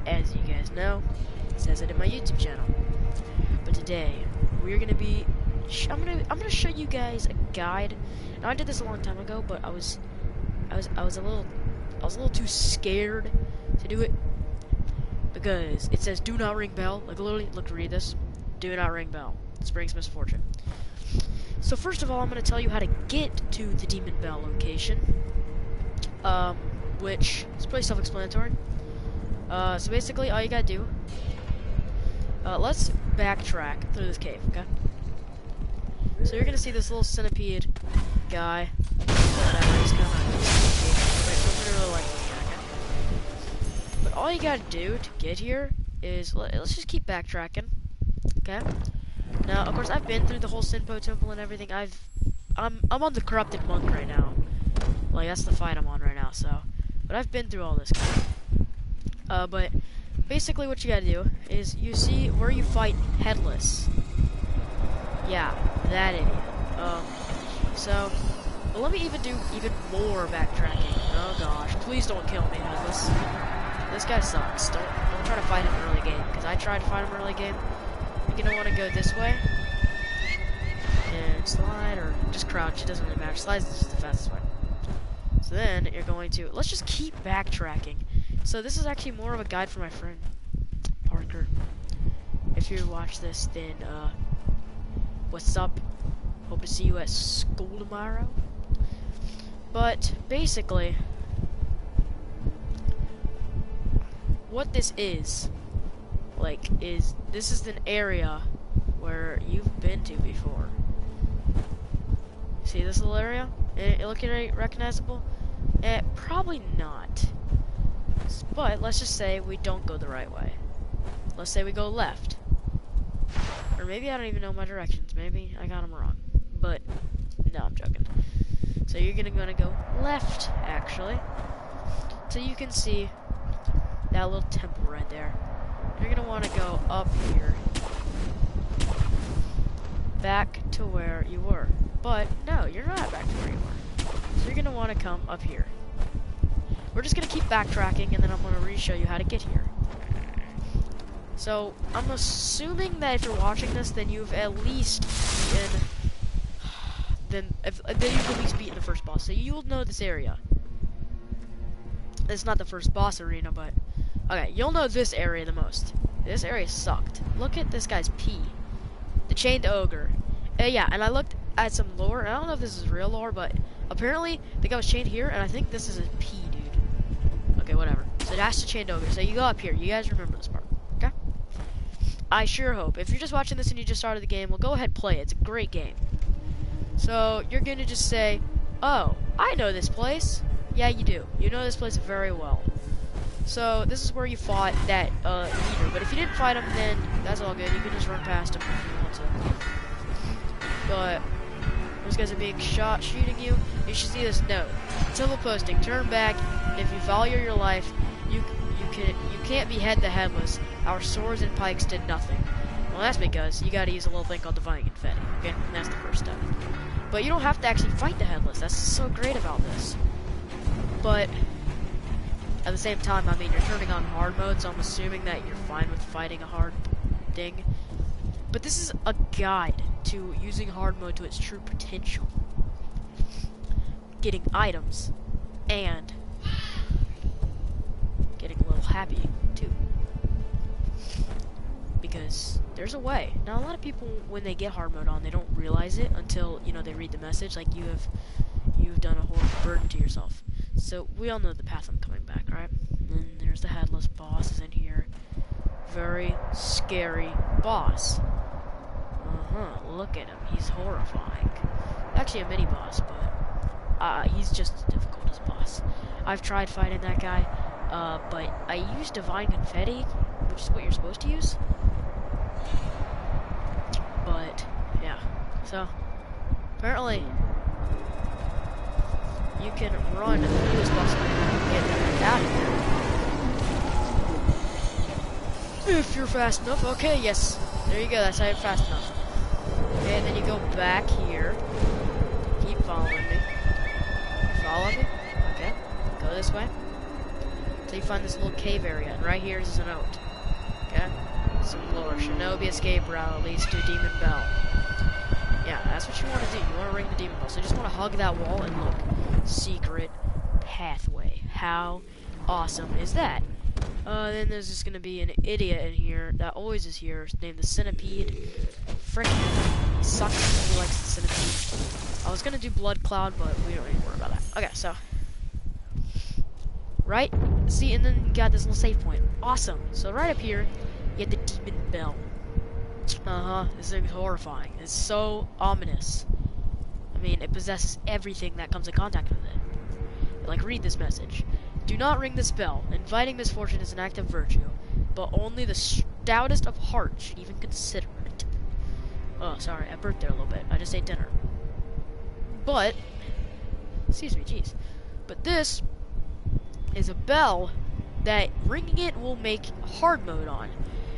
as you guys know, it says it in my YouTube channel. But today, we're gonna be, I'm gonna show you guys a guide. Now I did this a long time ago, but I was a little too scared to do it because it says do not ring bell. Like literally, look, read this. Do not ring bell. This brings misfortune. So first of all, I'm gonna tell you how to get to the Demon Bell location, which is pretty self-explanatory. So basically, all you gotta do, let's backtrack through this cave, okay? So you're gonna see this little centipede guy, whatever, he's kinda really like me, okay? But all you gotta do to get here is, let's just keep backtracking, okay? Now, of course, I've been through the whole Sinpo temple and everything. I'm on the corrupted monk right now. Like, that's the fight I'm on right now, so. But I've been through all this, but basically what you gotta do is you see where you fight Headless. Yeah, that idiot. So, but let me even do even more backtracking. Oh gosh, please don't kill me, Headless. This guy sucks. Don't try to fight him early game, because I tried to fight him early game. You're gonna want to go this way and slide, or just crouch. It doesn't really matter. Slide is just the fastest way. So then you're going to, let's just keep backtracking. So this is actually more of a guide for my friend Parker. If you watch this, then what's up? Hope to see you at school tomorrow. But basically, what this is, this is an area where you've been to before. See this little area? It looking recognizable? Probably not. But let's just say we don't go the right way. Let's say we go left. Or maybe I don't even know my directions. Maybe I got them wrong. But, no, I'm joking. So you're gonna go left, actually. So you can see that little temple right there. You're gonna want to go up here, back to where you were. But no, you're not back to where you were. So you're gonna want to come up here. We're just gonna keep backtracking, and then I'm gonna re-show you how to get here. So I'm assuming that if you're watching this, then you've at least beaten, then you've at least beaten the first boss. So you'll know this area. It's not the first boss arena, but okay, you'll know this area the most. This area sucked. Look at this guy's P. The Chained Ogre. Yeah, and I looked at some lore, and I don't know if this is real lore, but apparently the guy was chained here, and I think this is a P, dude. Okay, whatever. So that's the Chained Ogre. So you go up here. You guys remember this part, okay? I sure hope. If you're just watching this and you just started the game, well, go ahead, play it. It's a great game. So you're gonna just say, oh, I know this place. Yeah, you do. You know this place very well. So this is where you fought that leader. But if you didn't fight him, then that's all good. You can just run past him if you want to. But those guys are being shooting you. You should see this note. Temple posting. Turn back, and if you value your life, you can't behead the Headless. Our swords and pikes did nothing. Well, that's because you got to use a little thing called Divine Confetti. Okay, and that's the first step. But you don't have to actually fight the Headless. That's so great about this. But at the same time, I mean, you're turning on hard mode, so I'm assuming that you're fine with fighting a hard thing. But this is a guide to using hard mode to its true potential. Getting items, and getting a little happy, too. Because there's a way. Now, a lot of people, when they get hard mode on, they don't realize it until, you know, they read the message, like you've done a horrible burden to yourself. So we all know the path I'm coming back, right? And there's the Headless boss is in here. Very scary boss. Look at him. He's horrifying. Actually a mini boss, but he's just as difficult as boss. I've tried fighting that guy, but I used Divine Confetti, which is what you're supposed to use. But yeah. So apparently you can run through this boss and get out of here. If you're fast enough. Okay, yes. There you go, that's how you're fast enough. Okay, and then you go back here. Keep following me. Follow me? Okay. Go this way. until you find this little cave area, and right here is a note. Okay? Some lore. Shinobi escape route leads to Demon Bell. Yeah, that's what you want to do. You want to ring the Demon Bell. So you just want to hug that wall and look. Secret pathway. How awesome is that? Then there's just gonna be an idiot in here that always is here, named the Centipede. Frickin' he sucks. He likes the Centipede. I was gonna do Blood Cloud, but we don't need to worry about that. Okay, so right, see, and then you got this little save point. Awesome. So right up here, you have the Demon Bell. This thing's horrifying. It's so ominous. I mean, it possesses everything that comes in contact with it. Like, read this message. Do not ring this bell. Inviting misfortune is an act of virtue, but only the stoutest of hearts should even consider it. Oh, sorry, I burped there a little bit. I just ate dinner. But, excuse me, jeez. But this is a bell that ringing it will make hard mode on.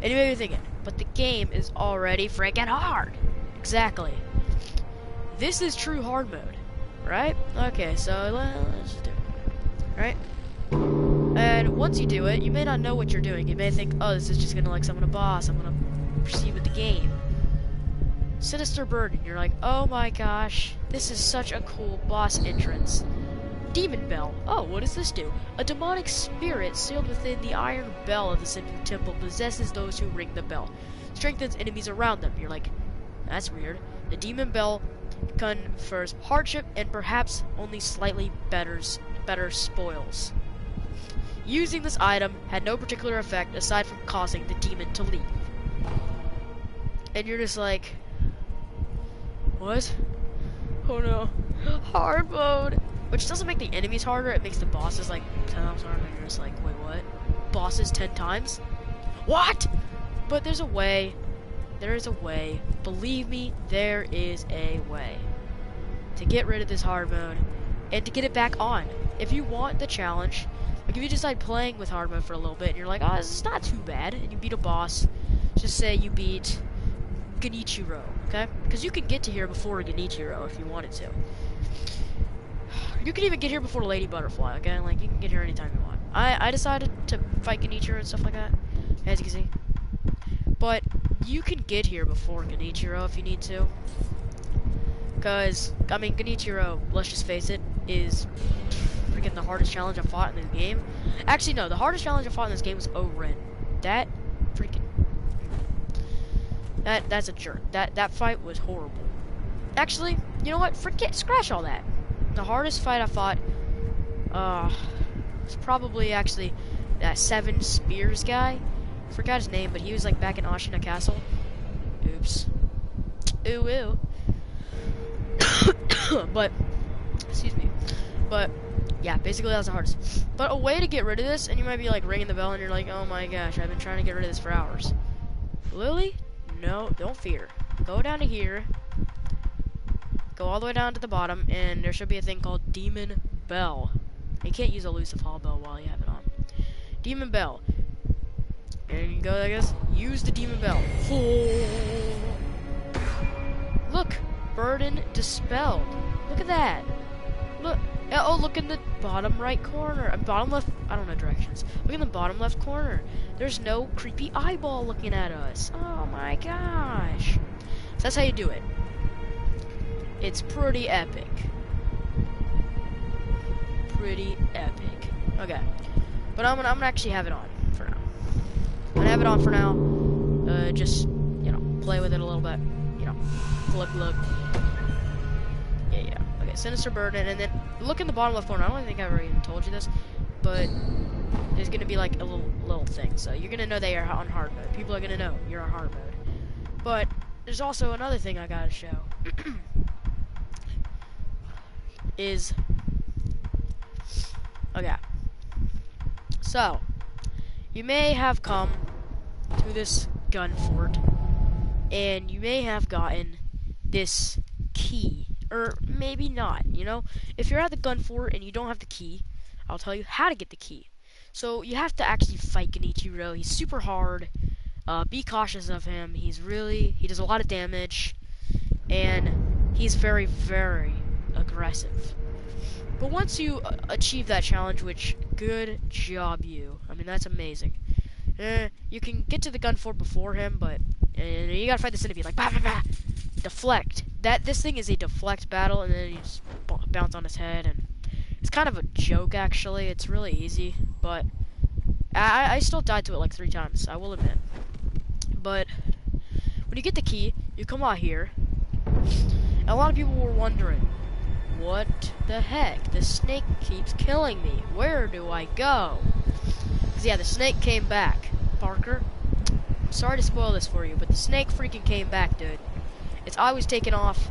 And you may be thinking, but the game is already freaking hard. Exactly. This is true hard mode, right? Okay, so let's just do it. Right? And once you do it, you may not know what you're doing. You may think, oh, this is just gonna like summon a boss. I'm gonna proceed with the game. Sinister Burden. You're like, oh my gosh, this is such a cool boss entrance. Demon Bell. Oh, what does this do? A demonic spirit sealed within the iron bell of the Sinfu Temple possesses those who ring the bell. Strengthens enemies around them. You're like, that's weird. The Demon Bell confers hardship and perhaps only slightly better spoils. Using this item had no particular effect aside from causing the demon to leave. And you're just like, what? Oh no. Hard mode. Which doesn't make the enemies harder, it makes the bosses like 10 times harder, and you're just like, wait, what? Bosses 10 times? What? But there's a way. There is a way. Believe me, there is a way to get rid of this hard mode and to get it back on. If you want the challenge, like if you decide playing with hard mode for a little bit and you're like, oh, this is not too bad, and you beat a boss, just say you beat Genichiro, okay? Because you can get to here before Genichiro if you wanted to. You can even get here before Lady Butterfly, okay? Like, you can get here anytime you want. I decided to fight Genichiro and stuff like that, as you can see. But you can get here before Genichiro if you need to. Because, I mean, Genichiro, let's just face it, is freaking the hardest challenge I've fought in this game. Actually, no, the hardest challenge I fought in this game was O-Ren. That freaking... That's a jerk. That fight was horrible. Actually, you know what? Scratch all that. The hardest fight I fought, was probably actually that 7 Spears guy. Forgot his name, but he was like back in Ashina Castle. Oops. Ooh. But, excuse me. But, yeah, basically that was the hardest. But a way to get rid of this, and you might be like ringing the bell and you're like, oh my gosh, I've been trying to get rid of this for hours. Lily? No, don't fear. Go down to here. Go all the way down to the bottom, and there should be a thing called Demon Bell. You can't use Elusive Hall Bell while you have it on. Demon Bell. And you go like this. Use the Demon Bell. Look! Burden dispelled. Look at that. Look. Oh, look in the bottom right corner. Bottom left. I don't know directions. Look in the bottom left corner. There's no creepy eyeball looking at us. Oh my gosh. So that's how you do it. It's pretty epic. Pretty epic. Okay. But I'm gonna actually have it on for now. I'm gonna have it on for now. Just, you know, play with it a little bit. You know, look. Yeah. Okay, Sinister Burden, and then look in the bottom left corner. I don't think I've ever even told you this, but there's gonna be like a little thing. So you're gonna know that you're on hard mode. People are gonna know you're on hard mode. But there's also another thing I gotta show. Okay. So, you may have come to this gun fort, and you may have gotten this key, or maybe not, you know? If you're at the gun fort and you don't have the key, I'll tell you how to get the key. So, you have to actually fight Genichiro. He's super hard. Be cautious of him. He does a lot of damage, and he's very, very aggressive. But once you achieve that challenge, which, good job you. I mean, that's amazing. You can get to the gun fort before him, but you gotta fight the centipede, like, bah, bah, bah. Deflect. This thing is a deflect battle, and then you just bounce on his head, and it's kind of a joke, actually. It's really easy, but I still died to it like 3 times, I will admit. But when you get the key, you come out here, and a lot of people were wondering, what the heck? The snake keeps killing me. Where do I go? Because, yeah, the snake came back. Parker, I'm sorry to spoil this for you, but the snake freaking came back, dude. It's always taken off,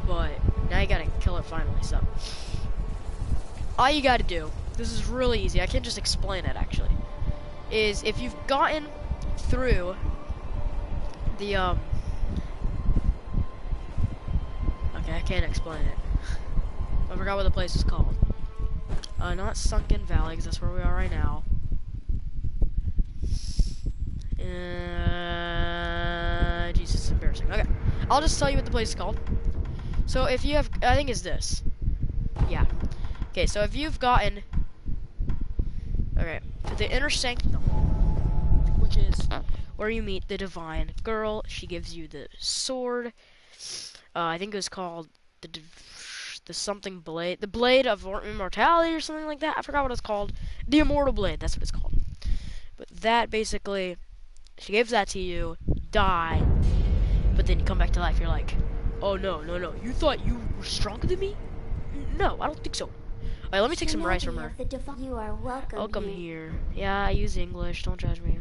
but now you gotta kill it finally, so. All you gotta do, this is really easy, I can't just explain it, actually, is if you've gotten through the, okay, I can't explain it. I forgot what the place is called. Not Sunken Valley, because that's where we are right now. Jesus, it's embarrassing. Okay, I'll just tell you what the place is called. So if you have, I think it's this. Yeah. Okay, so if you've gotten, okay, to the inner sanctum, which is where you meet the divine girl. She gives you the sword. I think it was called the something blade, the blade of immortality or something like that. I forgot what it's called. The immortal blade. That's what it's called. But that basically, she gives that to you. Die. But then you come back to life. You're like, oh no, no, no. You thought you were stronger than me? No, I don't think so. Alright, let me take some rice from her. You are welcome here. Yeah, I use English. Don't judge me.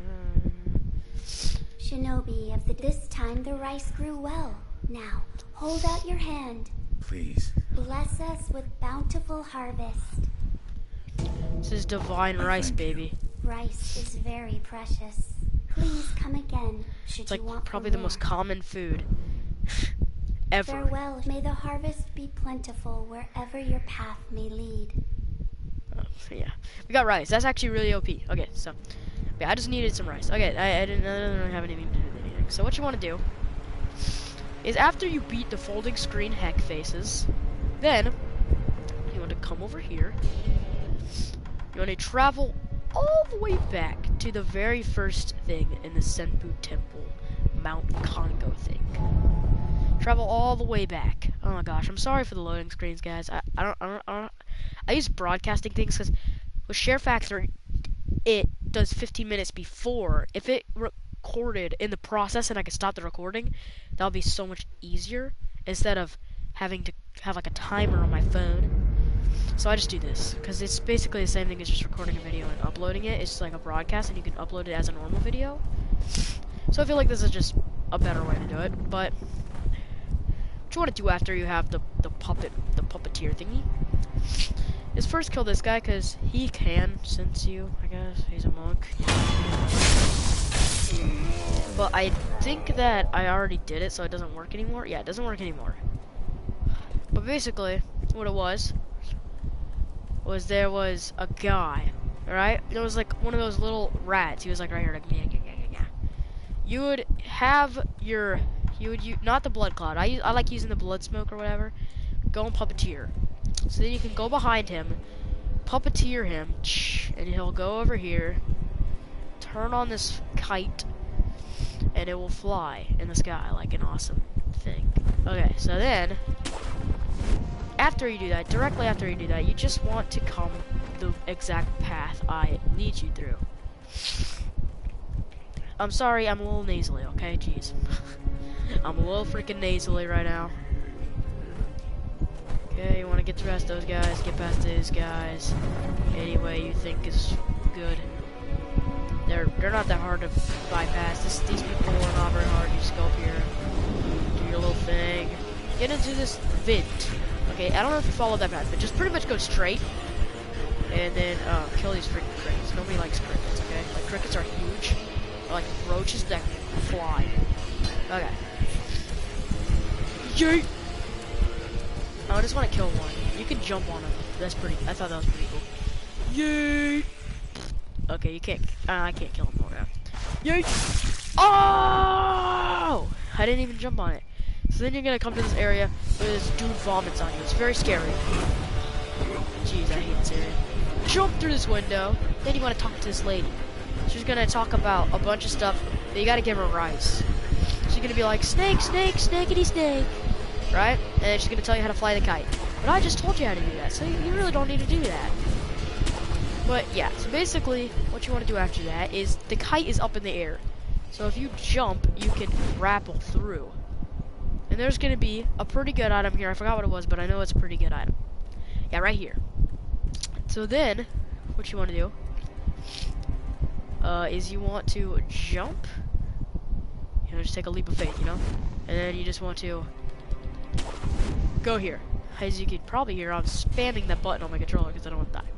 Shinobi of this time the rice grew well. Now, hold out your hand. Please. Bless us with bountiful harvest. This is divine rice, baby. Rice is very precious. Please come again, should it's like you want probably the most common food ever. Farewell. May the harvest be plentiful wherever your path may lead. Yeah, we got rice. That's actually really OP. Okay, so yeah, I just needed some rice. Okay, I didn't really have anything to do with anything. So what you want to do is after you beat the folding screen heck faces, then you want to come over here. You want to travel all the way back to the very first thing in the Senpu Temple, Mount Congo thing. Travel all the way back. Oh my gosh, I'm sorry for the loading screens, guys. I use broadcasting things because with Share Factor, it does 15 minutes before. If it recorded in the process and I could stop the recording, that would be so much easier instead of having to have like a timer on my phone. So I just do this because it's basically the same thing as just recording a video and uploading it. It's just like a broadcast and you can upload it as a normal video. So I feel like this is just a better way to do it. But what you want to do after you have the puppeteer thingy is first kill this guy because he can sense you, I guess. He's a monk. But I think that I already did it, so it doesn't work anymore. Yeah, it doesn't work anymore. But basically, what it was there was a guy, alright? It was like one of those little rats. He was like right here, like, yeah. You would have your, not the blood cloud. I like using the blood smoke or whatever. Go and puppeteer. So then you can go behind him, puppeteer him, and he'll go over here, turn on this kite, and it will fly in the sky like an awesome thing. Okay, so then, after you do that, directly after you do that, you just want to come the exact path I lead you through. I'm sorry, I'm a little nasally, okay? Jeez. I'm a little freaking nasally right now. Okay, you want to get past those guys, get past these guys. Any way you think is good. They're not that hard to bypass. These people are not very hard. You just go up here, do your little thing, get into this vent. Okay, I don't know if you follow that path, but just pretty much go straight, and then kill these freaking crickets. Nobody likes crickets, okay? Like crickets are huge, or like roaches that fly. Okay. Yeet. I just want to kill one. You can jump on him. That's pretty. I thought that was pretty cool. Yeet. Okay, you can't. I can't kill him. Okay. Yeet. Oh! I didn't even jump on it. So then you're gonna come to this area where this dude vomits on you. It's very scary. jeez, I hate this area. Jump through this window. Then you want to talk to this lady. She's gonna talk about a bunch of stuff, but you gotta give her rice. She's gonna be like, snake, snake, snakeity snake, right? And she's gonna tell you how to fly the kite. But I just told you how to do that, so you really don't need to do that. But yeah, so basically, what you want to do after that is the kite is up in the air. So if you jump, you can grapple through. And there's gonna be a pretty good item here. I forgot what it was, but I know it's a pretty good item. Yeah, right here. So then, what you want to do is you want to jump. You know, just take a leap of faith, you know? And then you just want to go here. As you can probably hear, I'm spamming that button on my controller because I don't want to die.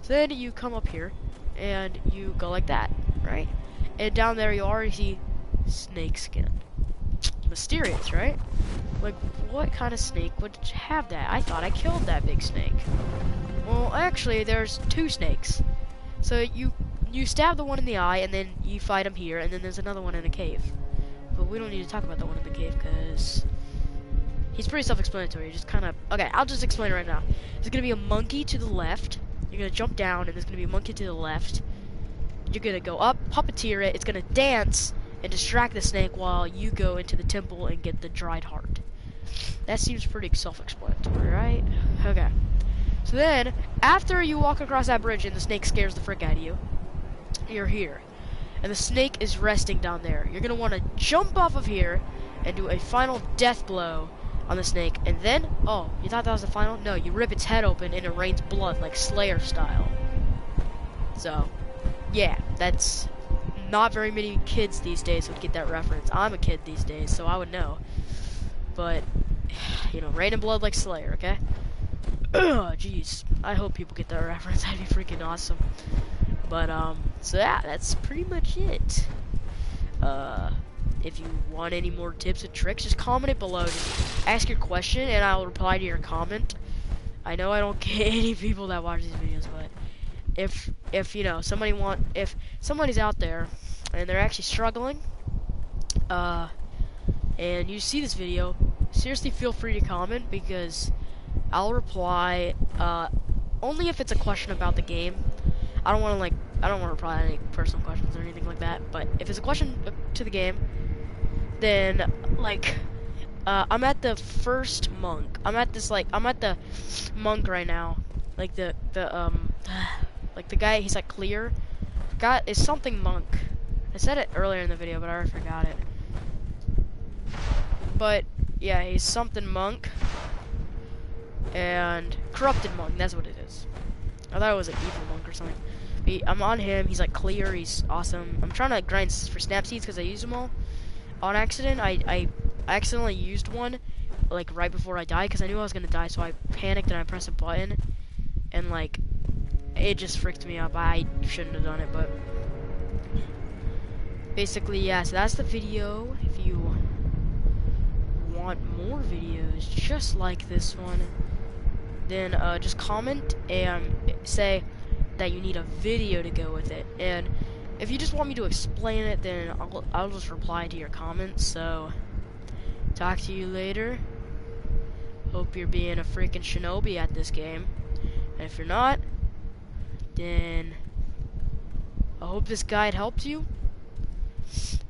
So then you come up here, and you go like that, right? And down there you already see snake skin. Mysterious, right? Like, what kind of snake would have that? I thought I killed that big snake. Well, actually, there's two snakes. So you stab the one in the eye, and then you fight him here, and then there's another one in a cave. But we don't need to talk about the one in the cave, because he's pretty self-explanatory. Just kind of... Okay, I'll just explain it right now. There's going to be a monkey to the left. You're going to jump down, and there's going to be a monkey to the left. You're going to go up, puppeteer it. It's going to dance and distract the snake while you go into the temple and get the dried heart. That seems pretty self-explanatory, right? Okay. So then, after you walk across that bridge and the snake scares the frick out of you, you're here. And the snake is resting down there. You're going to want to jump off of here and do a final death blow on the snake. And then, oh, you thought that was the final? No, you rip its head open and it rains blood like Slayer style. So, yeah, that's... Not very many kids these days would get that reference. I'm a kid these days, so I would know. But, you know, rain and blood like Slayer, okay? Jeez. I hope people get that reference. That'd be freaking awesome. But, so yeah, that's pretty much it. If you want any more tips and tricks, just comment it below. Just ask your question, and I'll reply to your comment. I know I don't get any people that watch these videos, but if you know if somebody's out there and they're actually struggling and you see this video, seriously feel free to comment, because I'll reply only if it's a question about the game. I don't want to reply to any personal questions or anything like that, but if it's a question to the game, then I'm at the first monk. I'm at the monk right now, like the guy, he's like clear. God is something monk. I said it earlier in the video, but I already forgot it. But yeah, he's something monk and corrupted monk. That's what it is. I thought it was an evil monk or something. I'm on him. He's like clear. He's awesome. I'm trying to grind for snap seeds because I used them all on accident. I accidentally used one like right before I died because I knew I was gonna die. So I panicked and I pressed a button and like. It just freaked me up. I shouldn't have done it, but basically, yeah, so that's the video. If you want more videos just like this one, then just comment and say that you need a video to go with it. And if you just want me to explain it, then I'll just reply to your comments. So, talk to you later. Hope you're being a freaking shinobi at this game. And if you're not, then I hope this guide helps you.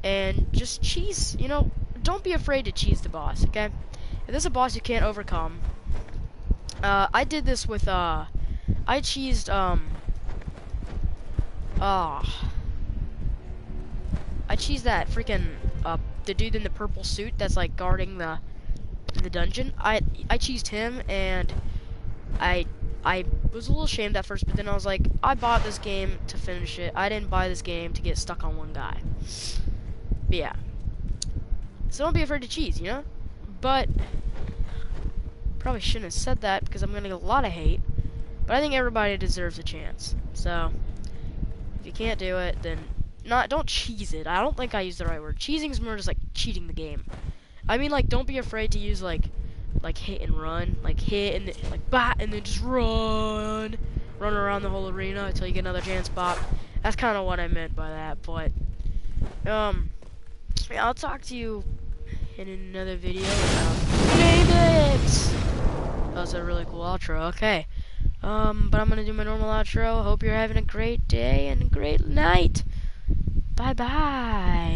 And just cheese, you know, don't be afraid to cheese the boss, okay? If there's a boss you can't overcome, I did this with, I cheesed, I cheesed that freaking, the dude in the purple suit that's like guarding the dungeon. I cheesed him, and I was a little ashamed at first, but then I was like, I bought this game to finish it. I didn't buy this game to get stuck on one guy. But yeah. So don't be afraid to cheese, you know? But probably shouldn't have said that because I'm gonna get a lot of hate. But I think everybody deserves a chance. So if you can't do it, then don't cheese it. I don't think I used the right word. Cheesing is more just like cheating the game. I mean, like, don't be afraid to use like hit and run, like hit and like bot and then just run around the whole arena until you get another chance bot. That's kind of what I meant by that. But yeah, I'll talk to you in another video about Name It. That was a really cool outro. Okay, But I'm gonna do my normal outro. Hope you're having a great day and a great night. Bye bye.